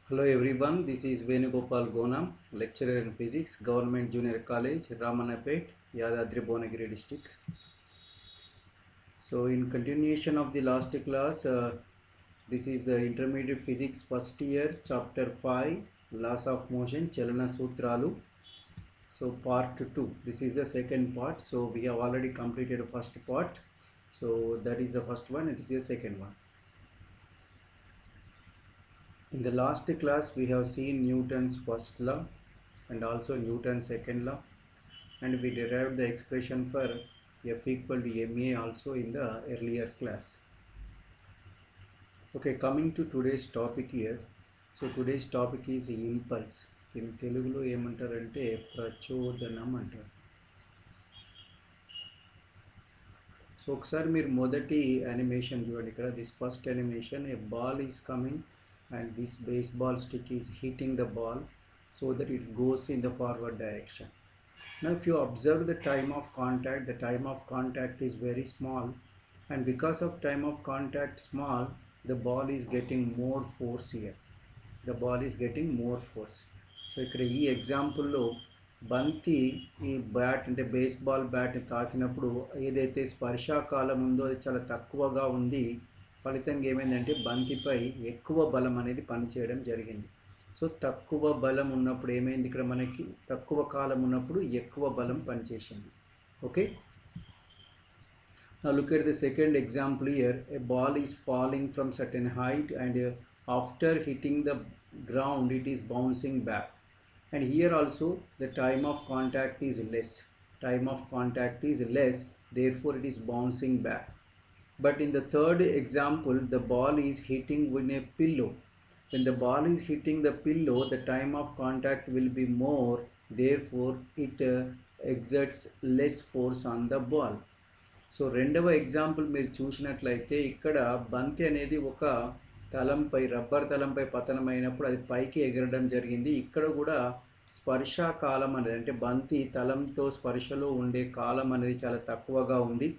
Hello everyone, this is Venugopal Gonam, lecturer in physics, Government Junior College, Ramanapet, Yadadri Bhuvanagira district. So in continuation of the last class, this is the intermediate physics first year, chapter 5, laws of motion, Chalana Sutralu. So part 2, this is the second part. So we have already completed the first part. So that is the first one, and this is the second one. In the last class, we have seen Newton's first law and also Newton's second law, and we derived the expression for F equal to ma also in the earlier class. Okay, coming to today's topic here. So today's topic is impulse. In Telugulo ఏమంటారంటే ప్రచోదనం అంటారు. So ఒకసారి మీరు మొదటి animation చూడండి. ఇక్కడ this first animation, A ball is coming and this baseball stick is hitting the ball so that it goes in the forward direction. Now if you observe the time of contact is very small, and because of time of contact small, the ball is getting more force here. The ball is getting more force. So ఇక్కడ ఈ ఎగ్జాంపుల్లో బంతి ఈ bat అంటే baseball బ్యాట్ని తాకినప్పుడు ఏదైతే స్పర్శాకాలం ఉందో అది చాలా తక్కువగా ఉంది. ఫలితంగా ఏమైందంటే బంతిపై ఎక్కువ బలం అనేది పనిచేయడం జరిగింది. సో తక్కువ బలం ఉన్నప్పుడు ఏమైంది, ఇక్కడ మనకి తక్కువ కాలం ఉన్నప్పుడు ఎక్కువ బలం పనిచేసింది. Okay, now look at the second example here. A ball is falling from certain height, and after hitting the ground it is bouncing back, and here also the time of contact is less, therefore it is bouncing back. But in the third example, the ball is hitting with a pillow. When the ball is hitting the pillow, the time of contact will be more, therefore it exerts less force on the ball. So రెండవ example మీరు చూసినట్లయితే ఇక్కడ బంతి అనేది ఒక తలంపై, rubber తలంపై పతనమైనప్పుడు అది పైకి ఎగరడం జరిగింది. ఇక్కడ కూడా స్పర్శ కాలం అనేది, అంటే బంతి తలంతో స్పర్శలో ఉండే కాలం అనేది చాలా తక్కువగా ఉంది.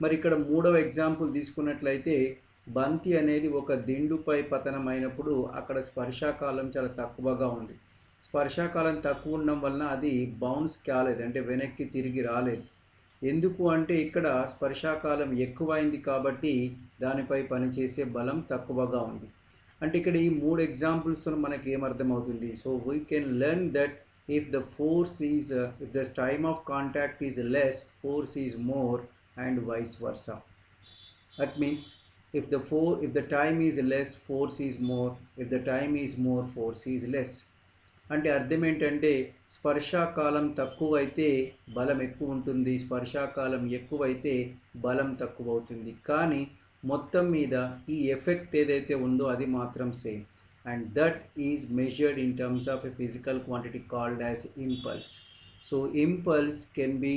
మరి ఇక్కడ మూడవ ఎగ్జాంపుల్ తీసుకున్నట్లయితే బంతి అనేది ఒక దిండుపై పతనమైనప్పుడు అక్కడ స్పర్శాకాలం చాలా తక్కువగా ఉంది. స్పర్శాకాలం తక్కువ ఉండడం వలన అది బౌన్స్ కాలేదు, అంటే వెనక్కి తిరిగి రాలేదు. ఎందుకు అంటే ఇక్కడ స్పర్శాకాలం ఎక్కువైంది కాబట్టి దానిపై పనిచేసే బలం తక్కువగా ఉంది. అంటే ఇక్కడ ఈ మూడు ఎగ్జాంపుల్స్తో మనకి ఏమర్థమవుతుంది? So we can learn that if the force is if the time of contact is less, force is more, and vice versa. That means if the time is less, force is more. If the time is more, force is less. అంటే అర్థం ఏంటంటే స్పర్శాకాలం తక్కువైతే బలం ఎక్కువ ఉంటుంది, స్పర్శాకాలం ఎక్కువైతే బలం తక్కువ అవుతుంది. కానీ మొత్తం మీద ఈ ఎఫెక్ట్ ఏదైతే ఉందో అది మాత్రం same, and that is measured in terms of a physical quantity called as impulse. So impulse can be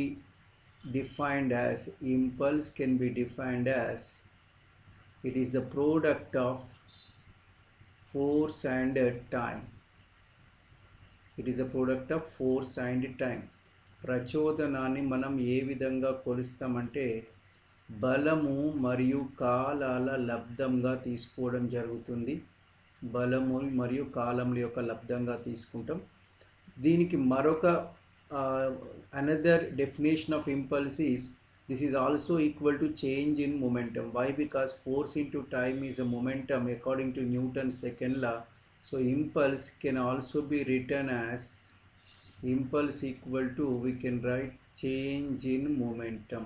defined as it is the product of force and time. It is a product of force and time. ప్రచోదనాన్ని మనం ఏ విధంగా కొలుస్తామంటే బలము మరియు కాలాల లబ్ధంగా తీసుకోవడం జరుగుతుంది. బలము మరియు కాలముల యొక్క లబ్ధంగా తీసుకుంటాం. దీనికి మరొక another definition of impulse is this is also equal to change in momentum. Why? Because force into time is a momentum according to Newton's second law. So impulse can also be written as impulse equal to, we can write change in momentum.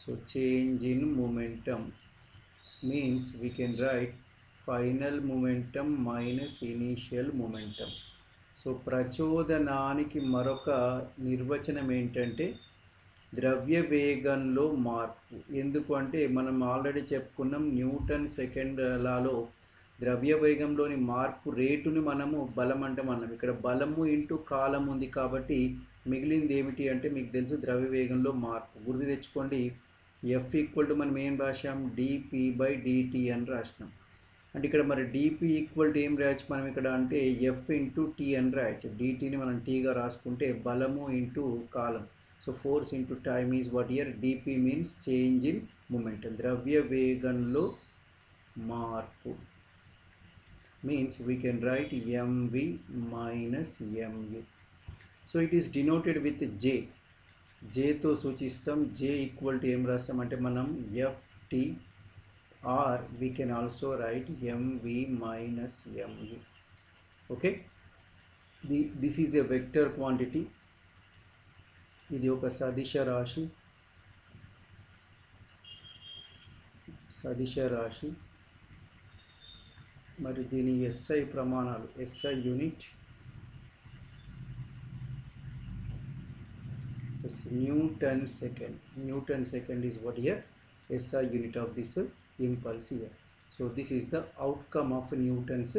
So change in momentum means we can write final momentum minus initial momentum. So ప్రచోదనానికి మరొక నిర్వచనం ఏంటంటే ద్రవ్య వేగంలో మార్పు. ఎందుకు అంటే మనం already చెప్పుకున్నాం న్యూటన్ సెకండ్ లాలో ద్రవ్య వేగంలోని మార్పు రేటుని మనము బలం అంటాం అన్నాం. ఇక్కడ బలము ఇంటూ కాలం ఉంది కాబట్టి మిగిలింది ఏమిటి అంటే మీకు తెలుసు ద్రవ్య వేగంలో మార్పు. గుర్తు తెచ్చుకోండి, ఎఫ్ ఈక్వల్ టు మనం ఏం రాసాం, డిపి బై డిటి అని రాసినాం. అంటే ఇక్కడ మరి డిపి ఈక్వల్ టు ఏం రాయొచ్చు మనం ఇక్కడ అంటే ఎఫ్ ఇంటూ టీ అని రాయొచ్చు. డిటీని మనం టీగా రాసుకుంటే బలము into column. So force into time is what year DP means change in momentum, ద్రవ్య వేగంలో మార్పు. means we can write mv minus mu. So it is denoted with j. j తో సూచిస్తాం. j equal to ఏం రాస్తామంటే మనం ft, or we can also write mv minus mu. Okay, this is a vector quantity. ఇది ఒక సదిశ రాశి. మరి దీని SI ప్రమాణాలు, SI unit Newton second. Newton second is what here? SI unit of this impulse here. So this is the outcome of Newton's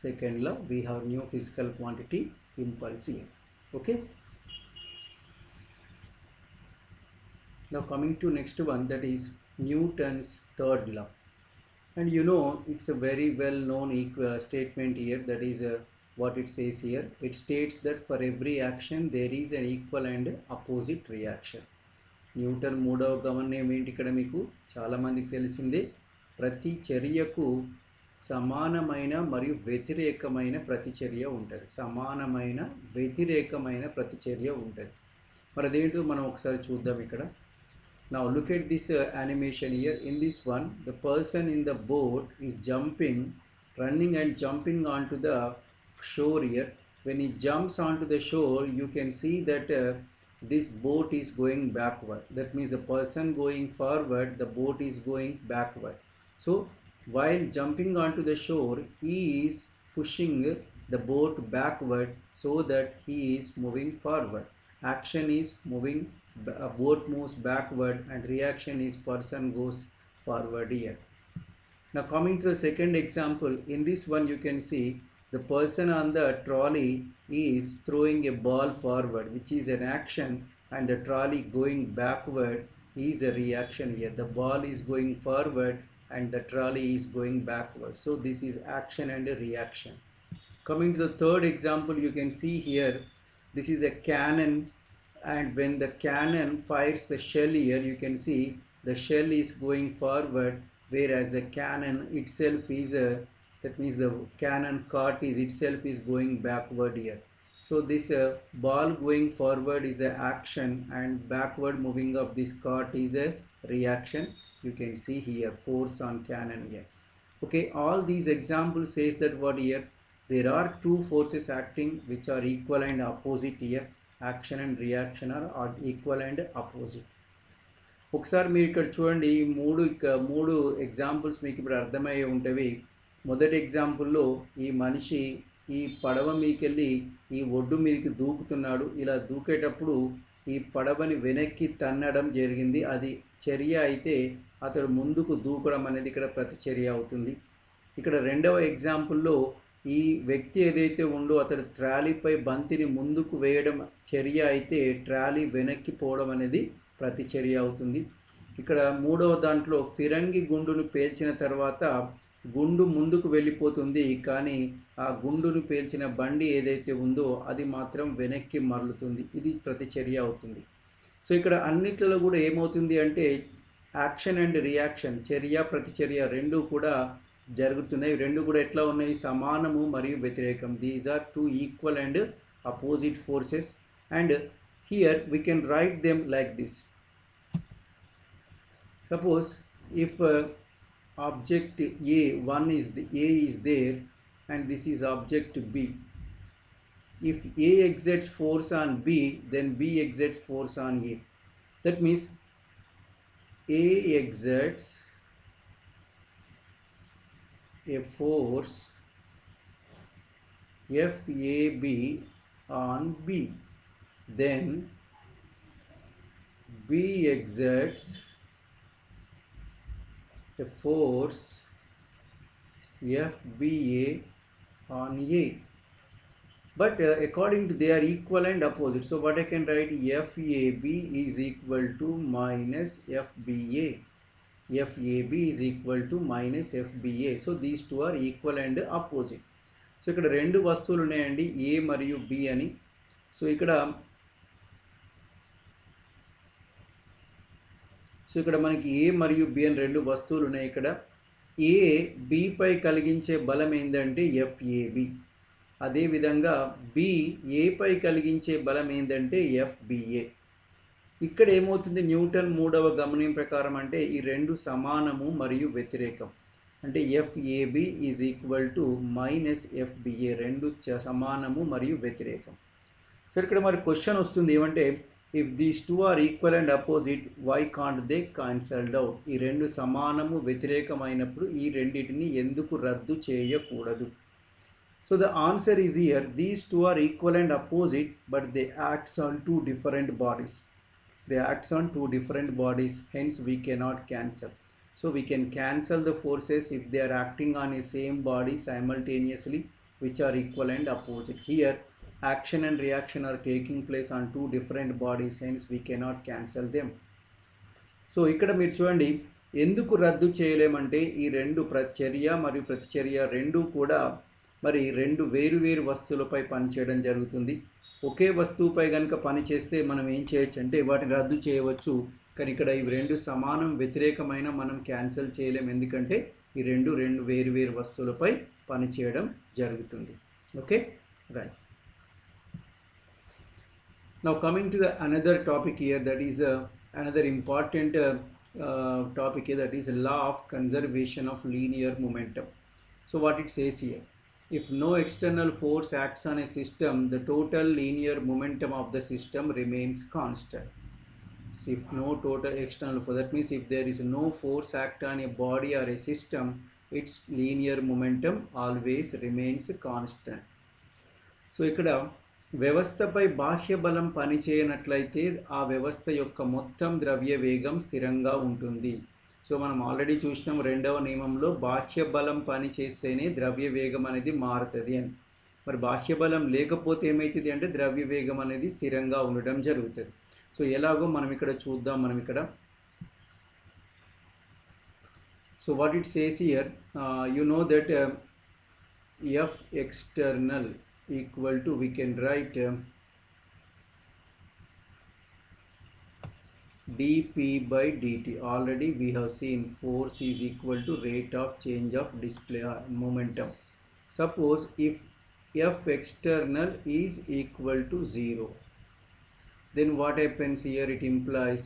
second law. We have new physical quantity impulse here. Okay. Now coming to next one, that is Newton's third law. And you know, it's a very well known statement here. That is what it says here. It states that for every action there is an equal and opposite reaction. Newton మూడవ గమనం ఏంటి ఇక్కడ మీకు చాలా మందికి తెలిసిందే. ప్రతి చర్యకు సమానమైన మరియు వ్యతిరేకమైన ప్రతిచర్య ఉంటుంది. సమానమైన వ్యతిరేకమైన ప్రతిచర్య ఉంటుంది. మరి అదేంటో మనం ఒకసారి చూద్దాం ఇక్కడ. Now look at this animation here. In this one, the person in the boat is running and jumping onto the shore here. When he jumps onto the shore, you can see that this boat is going backward. That means the person going forward, the boat is going backward. So while jumping onto the shore, he is pushing the boat backward so that he is moving forward. Action is moving, boat moves backward, and reaction is person goes forward here. Now coming to the second example, in this one you can see the person on the trolley is throwing a ball forward, which is an action, and the trolley going backward is a reaction here. The ball is going forward and the trolley is going backward. So this is action and a reaction. Coming to the third example, you can see here, this is a cannon, and when the cannon fires the shell here, you can see the shell is going forward, whereas the cannon itself is that means the cannon cartridge itself is going backward here. So this ball going forward is a action, and backward moving of this cart is a reaction. You can see here force on cannon here. Okay, all these examples says that what here, there are two forces acting which are equal and opposite here. Action and reaction are equal and opposite. ఒకసారి మీరు ఇక్కడ చూడండి, ఈ మూడు examples మీకు ఇప్పుడు అర్థమయ్యే ఉంటవి. మొదటి ఎగ్జాంపుల్లో ఈ మనిషి ఈ పడవ మీకెళ్ళి ఈ ఒడ్డు మీదకి దూకుతున్నాడు. ఇలా దూకేటప్పుడు ఈ పడవని వెనక్కి తన్నడం జరిగింది. అది చర్య అయితే అతడు ముందుకు దూకడం అనేది ఇక్కడ ప్రతిచర్య అవుతుంది. ఇక్కడ రెండవ ఎగ్జాంపుల్లో ఈ వ్యక్తి ఏదైతే ఉందో అతడు ట్రాలీపై బంతిని ముందుకు వేయడం చర్య అయితే ట్రాలీ వెనక్కి పోవడం అనేది ప్రతిచర్య అవుతుంది. ఇక్కడ మూడవ దాంట్లో ఫిరంగి గుండును పేల్చిన తర్వాత గుండు ముందుకు వెళ్ళిపోతుంది, కానీ ఆ గుండును పేల్చిన బండి ఏదైతే ఉందో అది మాత్రం వెనక్కి మరలుతుంది. ఇది ప్రతిచర్య అవుతుంది. సో ఇక్కడ అన్నిట్లలో కూడా ఏమవుతుంది అంటే యాక్షన్ అండ్ రియాక్షన్, చర్య ప్రతిచర్య రెండు కూడా జరుగుతున్నాయి. రెండు కూడా ఎట్లా ఉన్నాయి, సమానము మరియు వ్యతిరేకం. These are two equal and opposite forces, and here we can write them like this. Suppose if object A, A is there, and this is object B. If A exerts force on B, then B exerts force on A. That means A exerts a force FAB on B, then B exerts a force FBA on A. But according to they are equal and opposite. So what I can write, FAB is equal to minus FBA. FAB is equal to minus FBA. So these two are equal and opposite. So ఇక్కడ రెండు వస్తువులు ఉన్నాయండి, A మరియు B అని. So ఇక్కడ మనకి A మరియు B అని రెండు వస్తువులు ఉన్నాయి ఇక్కడ. ఏ బి పై కలిగించే బలం ఏంటంటే ఎఫ్ఏబి. అదేవిధంగా బి ఏ పై కలిగించే బలం ఏంటంటే ఎఫ్బిఏ. ఇక్కడ ఏమవుతుంది, న్యూటన్ మూడవ గమనం ప్రకారం అంటే ఈ రెండు సమానము మరియు వ్యతిరేకం. అంటే FAB is equal to minus FBA, రెండు సమానము మరియు వ్యతిరేకం. సో ఇక్కడ మరి క్వశ్చన్ వస్తుంది ఏమంటే, if these two are equal and opposite why can't they cancelled out. ఈ రెండు సమానము వ్యతిరేకమైనప్పుడు ఈ రెండింటిని ఎందుకు రద్దు చేయకూడదు? So the answer is here, these two are equal and opposite but they acts on two different bodies. They acts on two different bodies, hence we cannot cancel. So we can cancel the forces if they are acting on a same body simultaneously which are equal and opposite. Here action and reaction are taking place on two different bodies, hence we cannot cancel them. So ఇక్కడ మీరు చూడండి, ఎందుకు రద్దు చేయలేమంటే ఈ రెండు చర్య మరియు ప్రతిచర్య రెండు కూడా మరి రెండు వేరు వస్తువులపై పనిచేయడం జరుగుతుంది. ఒకే వస్తువుపై కనుక పని చేస్తే మనం ఏం చేయొచ్చు అంటే వాటిని రద్దు చేయవచ్చు. కానీ ఇక్కడ ఇవి రెండు సమానం వ్యతిరేకమైన మనం క్యాన్సిల్ చేయలేం, ఎందుకంటే ఈ రెండు వేరు వస్తువులపై పనిచేయడం జరుగుతుంది. Okay, right. Now coming to the another topic here, that is another important topic here, that is law of conservation of linear momentum. So what it says here, if no external force acts on a system, the total linear momentum of the system remains constant. So if no total external force, that means if there is no force act on a body or a system, its linear momentum always remains constant. So ikkada వ్యవస్థపై బాహ్య బలం పనిచేయనట్లయితే ఆ వ్యవస్థ యొక్క మొత్తం ద్రవ్య వేగం స్థిరంగా ఉంటుంది. సో మనం ఆల్రెడీ చూసినాం రెండవ నియమంలో బాహ్య బలం పని చేస్తేనే ద్రవ్య వేగం అనేది మారుతుంది అని. మరి బాహ్య బలం లేకపోతే ఏమవుతుంది అంటే ద్రవ్య వేగం అనేది స్థిరంగా ఉండడం జరుగుతుంది. సో ఎలాగో మనం ఇక్కడ చూద్దాం. మనం ఇక్కడ so what it says here, you know that F external equal to, we can write dp by dt. Already we have seen force is equal to rate of change of display momentum. Suppose if f external is equal to 0, then what happens here? It implies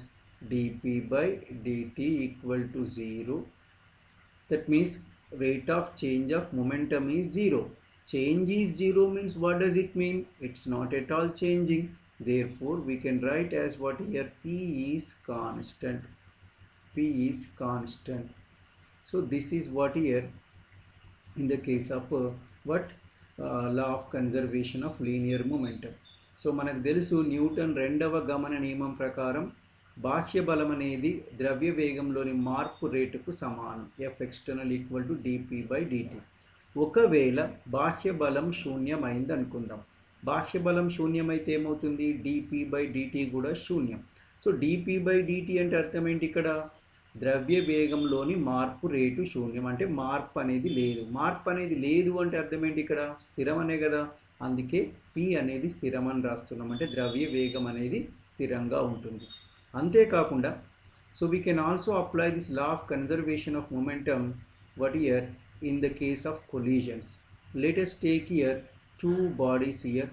dp by dt equal to 0. That means rate of change of momentum is 0. Change is 0 means what does it mean? It's not at all changing. Therefore we can write as what here, p is constant. P is constant. So this is what here in the case of law of conservation of linear momentum. So మనకు తెలుసు Newton రెండవ గమన నియమం ప్రకారం బాహ్య బలం అనేది ద్రవ్య వేగంలోని మార్పు రేటుకు సమానం. F external equal to dp by dt. ఒకవేళ బాహ్య బలం శూన్యమైంది అనుకుందాం. బాహ్య బలం శూన్యమైతే ఏమవుతుంది? డిపి బై డిటి కూడా శూన్యం. సో డిపి బై డిటి అంటే అర్థం ఏంటి? ఇక్కడ ద్రవ్య వేగంలోని మార్పు రేటు శూన్యం, అంటే మార్పు అనేది లేదు. మార్పు అనేది లేదు అంటే అర్థం ఏంటి? ఇక్కడ స్థిరం అనే కదా, అందుకే పి అనేది స్థిరం అని రాస్తున్నాం, అంటే ద్రవ్య వేగం అనేది స్థిరంగా ఉంటుంది. అంతేకాకుండా so we can also apply this law of conservation of momentum what year in the case of collisions. Let us take here two bodies here.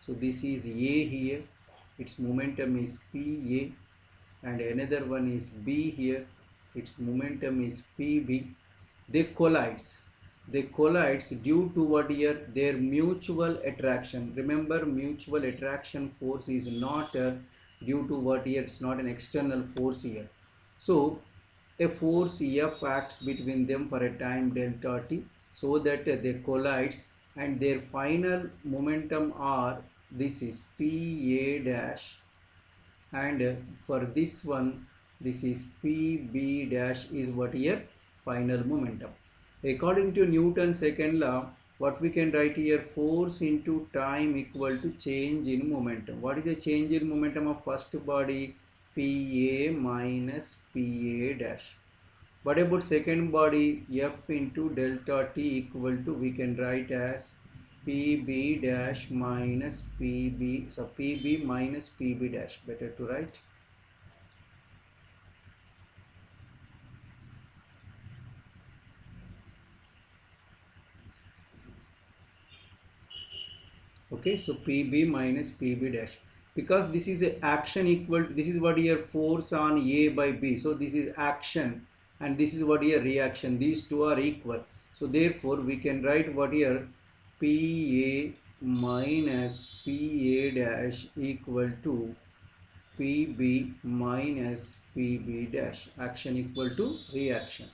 So this is A here, its momentum is PA, and another one is B here, its momentum is PB. They collides due to what here? Their mutual attraction. Remember, mutual attraction force is not due to what here? It's not an external force here. So a force F acts between them for a time delta t, so that they collides, and their final momentum are, this is PA dash, and for this one this is PB dash is what here? Final momentum. According to Newton's second law, what we can write here? Force into time equal to change in momentum. What is the change in momentum of first body? PA minus PA dash. What about second body? F into delta t equal to, we can write as PB dash minus PB. So PB minus PB dash, better to write. Okay, so PB minus PB dash, because this is a action equal to, this is what here force on A by B, so this is action and this is what here reaction, these two are equal, so therefore we can write what here PA minus PA dash equal to PB minus PB dash, action equal to reaction.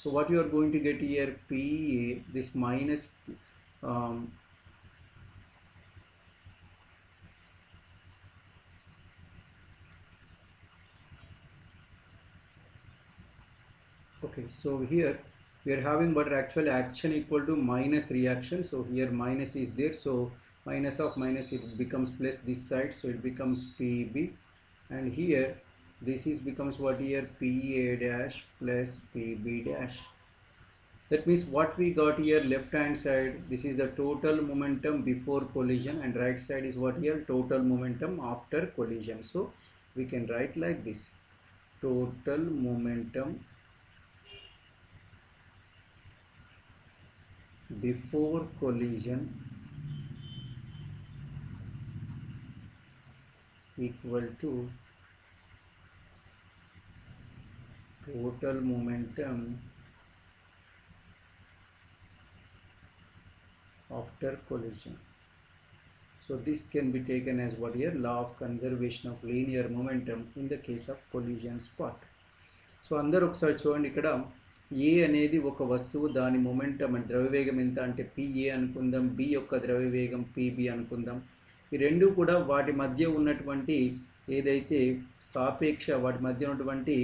So what you are going to get here, PA, this minus okay, so here we are having but actual action equal to minus reaction, so here minus is there, so minus of minus it becomes plus this side, so it becomes PB, and here this is becomes what here PA dash plus PB dash. That means what we got here, left hand side, this is the total momentum before collision, and right side is what here total momentum after collision. So we can write like this: total momentum before collision equal to total momentum after collision. So this can be taken as what here law of conservation of linear momentum in the case of collision spot. So అందరూ ఒకసారి చూడండి, ఇక్కడ ఏ అనేది ఒక వస్తువు, దాని momentum అంటే ద్రవ్యవేగం ఎంత అంటే పిఏ అనుకుందాం, బి యొక్క ద్రవ్యవేగం పిబి అనుకుందాం. ఈ రెండు కూడా వాటి మధ్య ఉన్నటువంటి ఏదైతే సాపేక్ష, వాటి మధ్య ఉన్నటువంటి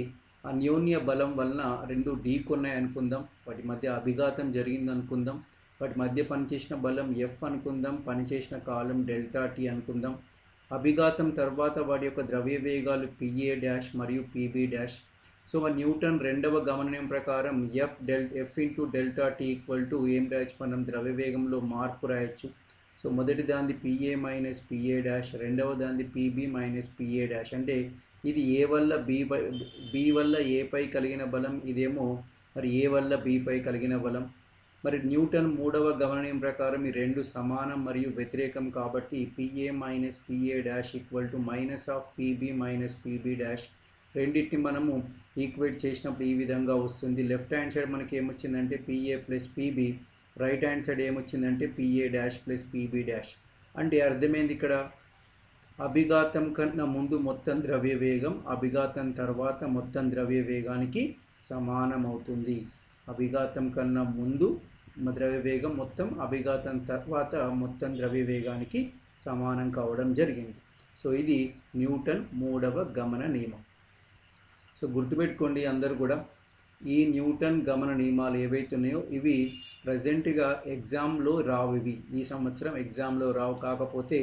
అన్యోన్య బలం వలన రెండు ఢీకొన్నాయి అనుకుందాం, వాటి మధ్య అభిఘాతం జరిగింది అనుకుందాం, వాటి మధ్య పనిచేసిన బలం ఎఫ్ అనుకుందాం, పనిచేసిన కాలం డెల్టా టీ అనుకుందాం. అభిఘాతం తర్వాత వాటి యొక్క ద్రవ్యవేగాలు పిఏ డాష్ మరియు పిబి డాష్. సో న్యూటన్ రెండవ గమనం ప్రకారం F into delta T equal to ఏం రాయొచ్చు, మనం ద్రవ్యవేగంలో మార్పు రాయొచ్చు. సో మొదటి దాన్ని పిఏ మైనస్ పిఏ డాష్, రెండవ దాన్ని పిబి మైనస్ పిఏ డాష్. అంటే ఇది ఏ వల్ల బి వల్ల ఏపై కలిగిన బలం, ఇదేమో మరి ఏ వల్ల బిపై కలిగిన బలం. మరి న్యూటన్ మూడవ గమనం ప్రకారం ఈ రెండు సమానం మరియు వ్యతిరేకం కాబట్టి PA minus PA dash equal to minus of PB minus PB dash. రెండింటిని మనము ఈక్వేట్ చేసినప్పుడు ఈ విధంగా వస్తుంది. లెఫ్ట్ హ్యాండ్ సైడ్ మనకి ఏమొచ్చిందంటే p A plus p B, right hand side ఏమొచ్చిందంటే p A dash plus p B dash. అంటే అర్థమైంది, ఇక్కడ అభిఘాతం కన్నా ముందు మొత్తం ద్రవ్యవేగం అభిఘాతం తర్వాత మొత్తం ద్రవ్యవేగానికి సమానం అవుతుంది. అభిఘాతం కన్నా ముందు ద్రవ్యవేగం మొత్తం అభిఘాతం తర్వాత మొత్తం ద్రవ్యవేగానికి సమానం కావడం జరిగింది. సో ఇది న్యూటన్ మూడవ గమన నియమం. సో గుర్తుపెట్టుకోండి అందరూ కూడా, ఈ న్యూటన్ గమన నియమాలు ఏవైతే ఉన్నాయో ఇవి ప్రజెంట్గా ఎగ్జామ్లో రావు, ఇవి ఈ సంవత్సరం ఎగ్జామ్లో రావు. కాకపోతే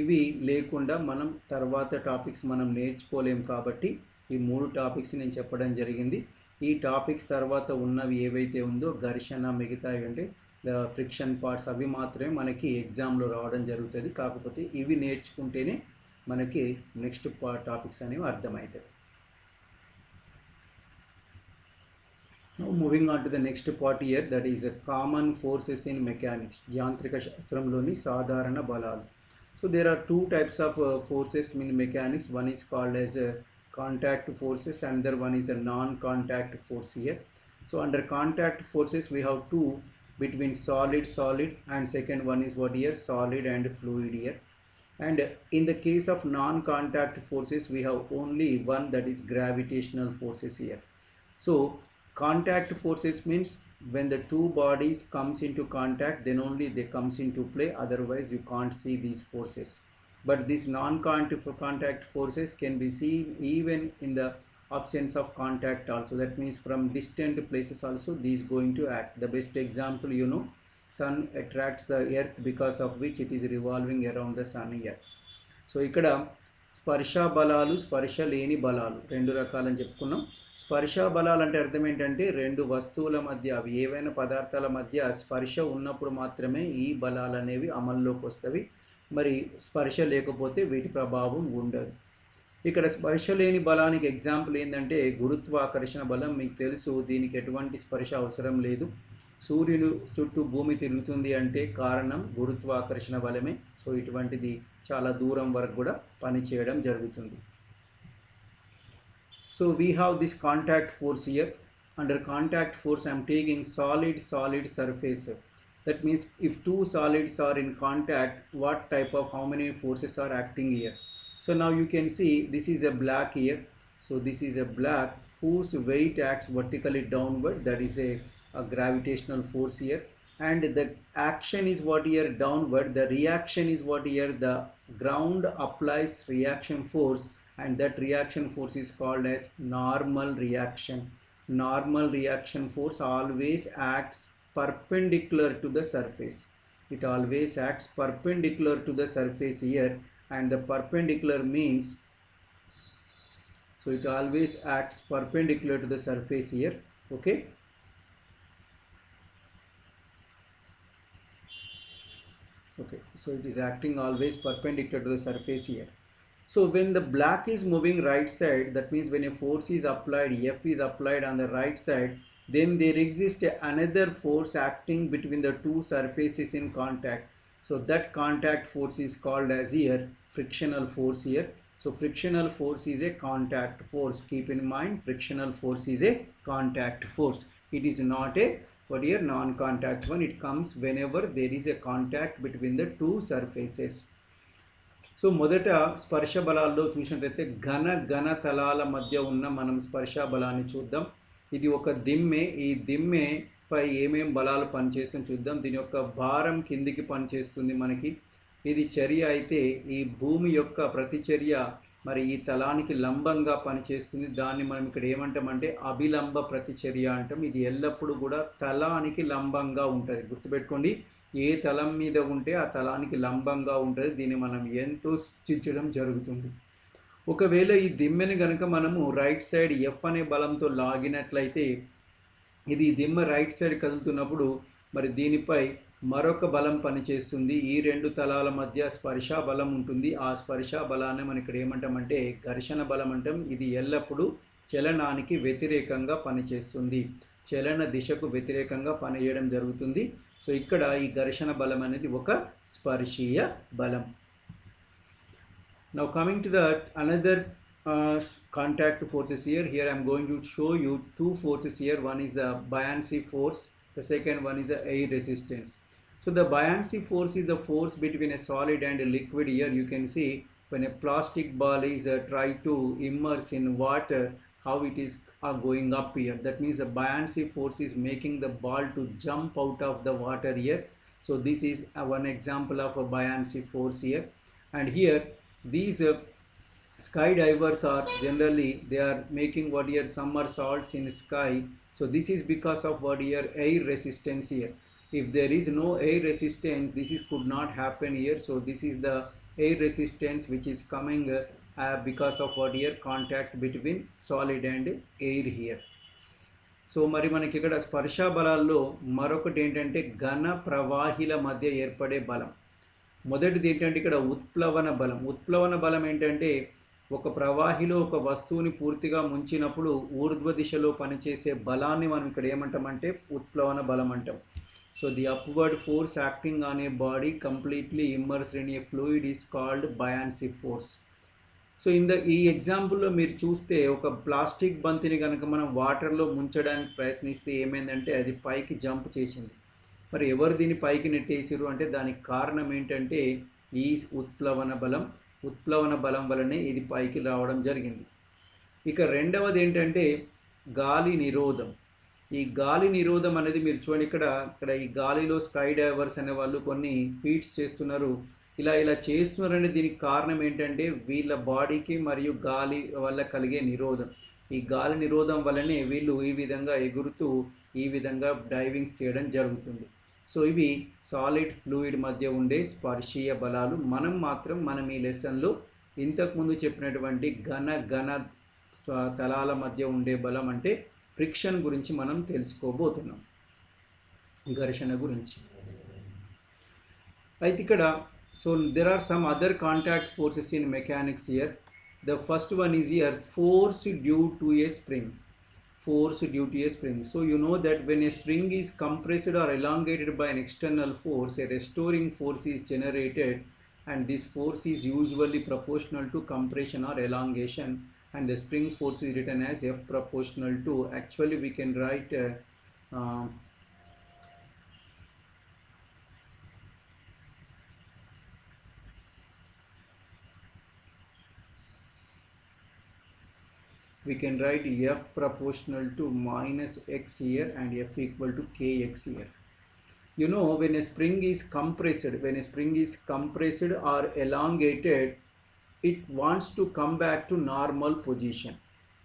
ఇవి లేకుండా మనం తర్వాత టాపిక్స్ మనం నేర్చుకోలేము కాబట్టి ఈ మూడు టాపిక్స్ నేను చెప్పడం జరిగింది. ఈ టాపిక్స్ తర్వాత ఉన్నవి ఏవైతే ఉందో ఘర్షణ, మిగతా అంటే ఫ్రిక్షన్ పార్ట్స్, అవి మాత్రమే మనకి ఎగ్జామ్లో రావడం జరుగుతుంది. కాకపోతే ఇవి నేర్చుకుంటేనే మనకి నెక్స్ట్ టాపిక్స్ అనేవి అర్థమవుతాయి. Now moving on to the next part here, that is common forces in mechanics, యాంత్రిక శాస్త్రంలోని సాధారణ బలాలు. So there are two types of forces in mechanics. One is called as contact forces, another one is a non-contact force here. So under contact forces we have two, between solid and second one is what here solid and fluid here. And in the case of non-contact forces we have only one, that is gravitational forces here. So contact forces means when the two bodies comes into contact, then only they comes into play, otherwise you can't see these forces. But these non-contact forces can be seen even in the absence of contact also. That means from distant places also these going to act. The best example, you know, sun attracts the earth, because of which it is revolving around the sun here. So ikkada స్పర్శ బలాలు, స్పర్శ లేని బలాలు రెండు రకాలని చెప్పుకున్నాం. స్పర్శ బలాలు అంటే అర్థం ఏంటంటే రెండు వస్తువుల మధ్య, అవి ఏవైనా పదార్థాల మధ్య స్పర్శ ఉన్నప్పుడు మాత్రమే ఈ బలాలు అనేవి అమల్లోకి వస్తవి. మరి స్పర్శ లేకపోతే వీటి ప్రభావం ఉండదు. ఇక్కడ స్పర్శ లేని బలానికి ఎగ్జాంపుల్ ఏంటంటే గురుత్వాకర్షణ బలం. మీకు తెలుసు, దీనికి ఎటువంటి స్పర్శ అవసరం లేదు. సూర్యుని చుట్టూ భూమి తిరుగుతుంది అంటే కారణం గురుత్వాకర్షణ బలమే. సో ఇటువంటిది చాలా దూరం వరకు కూడా పనిచేయడం జరుగుతుంది. So we have this contact force here. Under contact force I am taking solid surface. That means if two solids are in contact, what type of how many forces are acting here. So now you can see this is a black here. So this is a black whose weight acts vertically downward, that is a gravitational force here, and the action is what here downward, the reaction is what here the ground applies reaction force, and that reaction force is called as normal reaction. Normal reaction force always acts perpendicular to the surface. It always acts perpendicular to the surface here, and the perpendicular means, so it always acts perpendicular to the surface here. Okay, so it is acting always perpendicular to the surface here. So when the black is moving right side, that means when a force is applied, F is applied on the right side, then there exists another force acting between the two surfaces in contact. So that contact force is called as here frictional force here. So frictional force is a contact force. Keep in mind, frictional force is a contact force. It is not a what here non-contact one. It comes whenever there is a contact between the two surfaces. So మొదట స్పర్శ బలాల్లో చూసినట్లయితే ఘన తలాల మధ్య ఉన్న మనం స్పర్శ బలాన్ని చూద్దాం. ఇది ఒక దిమ్మె. ఈ దిమ్మెపై ఏమేం బలాలు పనిచేస్తుందో చూద్దాం. దీని యొక్క భారం కిందికి పనిచేస్తుంది మనకి. ఇది చర్య అయితే ఈ భూమి యొక్క ప్రతిచర్య మరి ఈ తలానికి లంబంగా పనిచేస్తుంది. దాన్ని మనం ఇక్కడ ఏమంటామంటే అభిలంబ ప్రతిచర్య అంటాం. ఇది ఎల్లప్పుడూ కూడా తలానికి లంబంగా ఉంటుంది. గుర్తుపెట్టుకోండి, ఏ తలం మీద ఉంటే ఆ తలానికి లంబంగా ఉంటుంది. దీన్ని మనం ఎంతో సూచించడం జరుగుతుంది. ఒకవేళ ఈ దిమ్మెని కనుక మనము రైట్ సైడ్ ఎఫ్ అనే బలంతో లాగినట్లయితే ఇది దిమ్మె రైట్ సైడ్ కదులుతున్నప్పుడు మరి దీనిపై మరొక బలం పనిచేస్తుంది. ఈ రెండు తలాల మధ్య స్పర్శ బలం ఉంటుంది. ఆ స్పర్శ బలాన్ని మనం ఇక్కడ ఏమంటామంటే ఘర్షణ బలం అంటాం. ఇది ఎల్లప్పుడూ చలనానికి వ్యతిరేకంగా పనిచేస్తుంది. చలన దిశకు వ్యతిరేకంగా పనిచేయడం జరుగుతుంది. సో ఇక్కడ ఈ ఘర్షణ బలం అనేది ఒక స్పర్శీయ బలం. Now coming to the another contact forces here. Here I am going to show you two forces here. One is the buoyancy force. The second one is the air resistance. So the buoyancy force is the force between a solid and a liquid. Here you can see when a plastic ball is tried to immerse in water, how it is going up here. That means the buoyancy force is making the ball to jump out of the water here. So this is one example of a buoyancy force here. And here these skydivers are generally they are making what here somersaults in sky. So this is because of what here air resistance here. If there is no air resistance, this is could not happen here. So this is the air resistance which is coming because of what here contact between solid and air here. So మరి మనకి ఇక్కడ స్పర్శ బలాల్లో మరొకటి ఏంటంటే ఘన ప్రవాహిల మధ్య ఏర్పడే బలం. మొదటిది ఏంటంటే ఇక్కడ ఉత్ప్లవన బలం. ఉత్ప్లవన బలం ఏంటంటే ఒక ప్రవాహిలో ఒక వస్తువుని పూర్తిగా ముంచినప్పుడు ఊర్ధ్వ దిశలో పనిచేసే బలాన్ని మనం ఇక్కడ ఏమంటామంటే ఉత్ప్లవన బలం అంటాం. So the upward force acting on a body completely immersed in a fluid is called buoyancy force. So ఈ ఎగ్జాంపుల్లో మీరు చూస్తే ఒక ప్లాస్టిక్ బంతిని కనుక మనం వాటర్లో ముంచడానికి ప్రయత్నిస్తే ఏమైందంటే అది పైకి జంప్ చేసింది. మరి ఎవరు దీన్ని పైకి నెట్టేసారు అంటే దానికి కారణం ఏంటంటే ఈ ఉత్ప్లవన బలం. ఉత్ప్లవన బలం వలనే ఇది పైకి రావడం జరిగింది. ఇక రెండవది ఏంటంటే గాలి నిరోధం. ఈ గాలి నిరోధం అనేది మీరు చూడండి, ఇక్కడ ఈ గాలిలో స్కై డైవర్స్ అనే వాళ్ళు కొన్ని ఫీట్స్ చేస్తున్నారు. ఇలా చేస్తున్నారనే దీనికి కారణం ఏంటంటే వీళ్ళ బాడీకి మరియు గాలి వల్ల కలిగే నిరోధం. ఈ గాలి నిరోధం వల్లనే వీళ్ళు ఈ విధంగా ఎగురుతూ ఈ విధంగా డైవింగ్స్ చేయడం జరుగుతుంది. సో ఇవి సాలిడ్ ఫ్లూయిడ్ మధ్య ఉండే స్పర్శీయ బలాలు. మనం ఈ లెసన్లో ఇంతకుముందు చెప్పినటువంటి ఘన తలాల మధ్య ఉండే బలం అంటే ఫ్రిక్షన్ గురించి మనం తెలుసుకోబోతున్నాం, ఘర్షణ గురించి. అయితే ఇక్కడ so there are some other contact forces in mechanics here. The first one is here force due to a spring. force due to a spring. So you know that when a spring is compressed or elongated by an external force, a restoring force is generated, and this force is usually proportional to compression or elongation, and the spring force is written as F proportional to, actually we can write we can write F proportional to minus x here and F equal to kx here. You know, when a spring is compressed, or elongated, it wants to come back to normal position.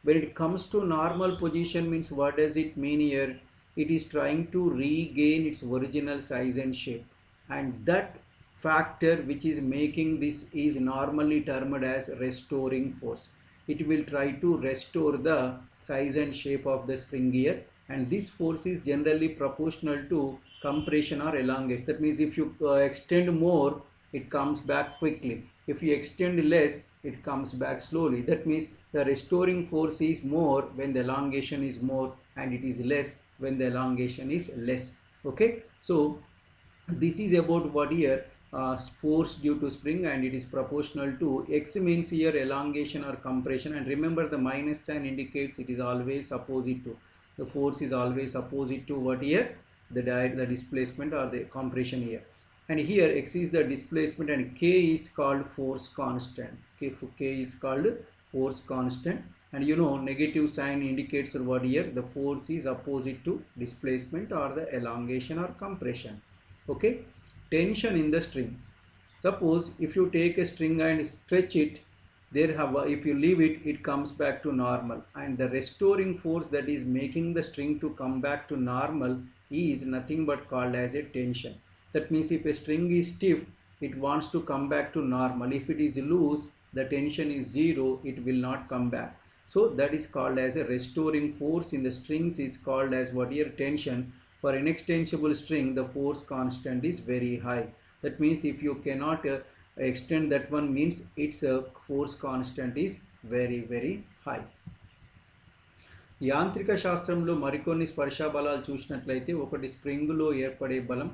When it comes to normal position means, what does it mean here? It is trying to regain its original size and shape, and that factor which is making this is normally termed as restoring force. It will try to restore the size and shape of the spring here, and this force is generally proportional to compression or elongation. That means if you extend more, it comes back quickly. If you extend less, it comes back slowly. That means the restoring force is more when the elongation is more, and it is less when the elongation is less. Okay, so this is about what here, force due to spring, and it is proportional to, x means here elongation or compression, and remember the minus sign indicates it is always opposite to, the force is always opposite to what here, the displacement or the compression here. And here x is the displacement and k is called force constant. K is called force constant, and you know negative sign indicates what here, the force is opposite to displacement or the elongation or compression. Okay, tension in the string. Suppose if you take a string and stretch it, if you leave it, it comes back to normal, and the restoring force that is making the string to come back to normal is nothing but called as a tension. That means if a string is stiff, it wants to come back to normal. If it is loose, the tension is zero, it will not come back. So that is called as a restoring force in the strings is called as what here, tension. For an extensible string, the force constant is very high. That means if you cannot extend that one, means its force constant is very high. యాంత్రిక శాస్త్రంలో మరికొన్ని స్పర్శ బలాలు చూసినట్లయితే, ఒకటి స్ప్రింగ్లో ఏర్పడే బలం.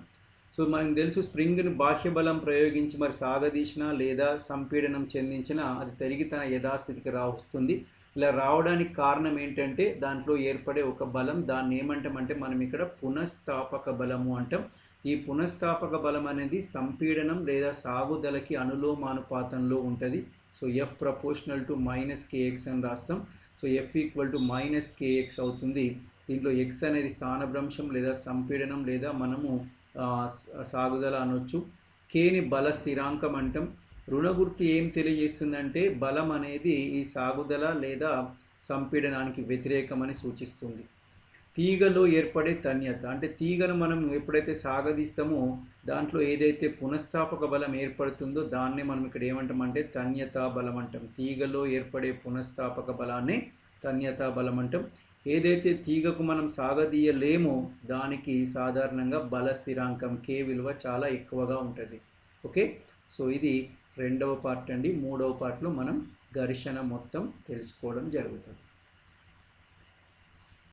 So మనకు తెలుసు, స్ప్రింగ్ను బాహ్య బలం ప్రయోగించి మరి సాగదీసినా లేదా సంపీడనం చెందించినా అది తిరిగి తన యథాస్థితికి వస్తుంది. ఇలా రావడానికి కారణం ఏంటంటే దాంట్లో ఏర్పడే ఒక బలం, దాన్ని ఏమంటామంటే మనం ఇక్కడ పునఃస్థాపక బలము అంటాం. ఈ పునఃస్థాపక బలం అనేది సంపీడనం లేదా సాగుదలకి అనులోమానుపాతంలో ఉంటుంది. So F proportional to minus kx అని రాస్తాం. So F equal to minus kx అవుతుంది. దీంట్లో ఎక్స్ అనేది స్థానభ్రంశం లేదా సంపీడనం లేదా మనము సాగుదల అనొచ్చు. కేని బల స్థిరాంకం అంటాం. రుణగుర్తు ఏం తెలియజేస్తుందంటే బలం అనేది ఈ సాగుదల లేదా సంపీడనానికి వ్యతిరేకమని సూచిస్తుంది. తీగలో ఏర్పడే తన్యత, అంటే తీగను మనం ఎప్పుడైతే సాగదీస్తామో దాంట్లో ఏదైతే పునఃస్థాపక బలం ఏర్పడుతుందో దాన్నే మనం ఇక్కడ ఏమంటామంటే తన్యతా బలం అంటాం. తీగలో ఏర్పడే పునఃస్థాపక బలాన్ని తన్యతా బలం అంటాం. ఏదైతే తీగకు మనం సాగదీయలేమో దానికి సాధారణంగా బల స్థిరాంకం కే విలువ చాలా ఎక్కువగా ఉంటుంది. ఓకే, సో ఇది రెండవ పార్ట్ అండి. మూడవ పార్ట్లో మనం ఘర్షణ మొత్తం తెలుసుకోవడం జరుగుతుంది.